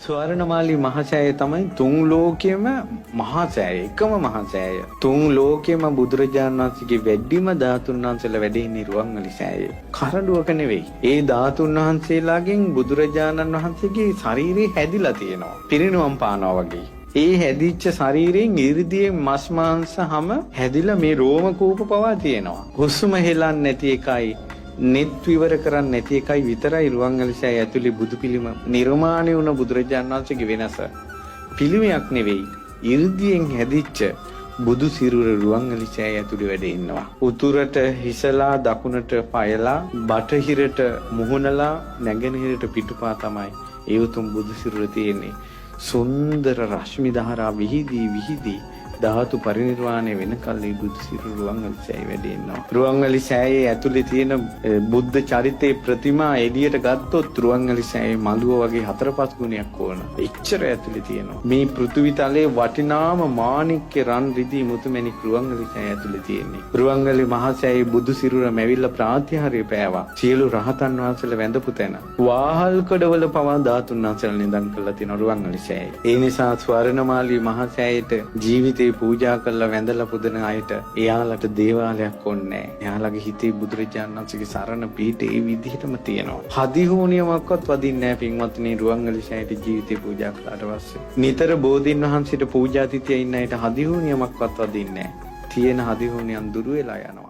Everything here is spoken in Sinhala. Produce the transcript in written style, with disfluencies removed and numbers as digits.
ස්වර්ණමාලී මහසෑය තමයි තුන් ලෝකයේම මහසෑය, එකම මහසෑය. තුන් ලෝකයේම බුදුරජාණන් වහන්සේගේ වැඩිම ධාතුන් වහන්සේලා වැඩ ඉන්නේ රුවන්වැලි සෑයේ. කරඬුවක නෙවෙයි. ඒ ධාතුන් වහන්සේලාගෙන් බුදුරජාණන් වහන්සේගේ ශරීරය හැදිලා තියෙනවා. පිරිනුවම් පානවා වගේ. ඒ හැදිච්ච ශරීරයෙන් ඉරිදියෙන් මස් මාංශ හැම හැදිලා මේ රෝම කූප පවා තියෙනවා. හුස්ම හෙලන්නේ නැති එකයි නෙත් විවර කරන්නේ නැති එකයි විතරයි රුවන්වැලි සෑය ඇතුලේ බුදු පිළිම නිර්මාණය වුණ බුදුරජාණන් වහන්සේගේ වෙනස. පිළිමයක් නෙවෙයි, ඉරිදියෙන් හැදිච්ච බුදු සිරුර රුවන්වැලි සෑය ඇතුලේ වැඩ ඉන්නවා. උතුරට හිසලා දකුණට පයලා බටහිරට මුහුණලා නැගෙනහිරට පිටුපා තමයි ඒ උතුම් බුදු සිරුර තියෙන්නේ. සුන්දර රශ්මි ධාරා විහිදී ධාතු පරිනිර්වාණය වෙනකල් මේ බුදු සිරුර රුවන්වැලි සෑයේ වැඩ ඉන්නවා. රුවන්වැලි සෑයේ ඇතුලේ තියෙන බුද්ධ චරිතේ ප්‍රතිමා එළියට ගත්තොත් රුවන්වැලි සෑයේ මළුව වගේ 4-5 ගුණයක් ඕන. එච්චර ඇතුලේ තියෙනවා. මේ පෘථිවි තලයේ වටිනාම මාණික්ක රන් රිදී මුතුමැණික් රුවන්වැලි සෑය ඇතුලේ තියෙන්නේ. රුවන්වැලි මහා සෑයේ බුදු සිරුර මැවිල්ලා ප්‍රාතිහාර්ය පෑවා. සියලු රහතන් වහන්සේලා වැඳපු තැන. වාහල් කඩවල පවා ධාතුන් වහන්සේලා නිදන් කරලා තියෙන රුවන්වැලි සෑයේ. ඒ නිසා ස්වර්ණමාලී මහා සෑයට ජීවිතේ පූජා කරලා වැඳලා පුදන අයට එයාලට දේවාලයක් ඕනේ නැහැ. එයාලගේ හිතේ බුදුරජාණන් වහන්සේගේ සරණ පිහිට ඒ විදිහටම තියෙනවා. හදිහෝනියමක්වත් වදින්නේ නැහැ පින්වත්නි රුවන්වැලි සෑයට ජීවිතේ පූජා කළාට පස්සේ. නිතර බෝධින් වහන්සේට පූජා තිතිය ඉන්න අයට හදිහෝනියමක්වත් වදින්නේ නැහැ. තියෙන හදිහෝනියන් දුරු වෙලා යනවා.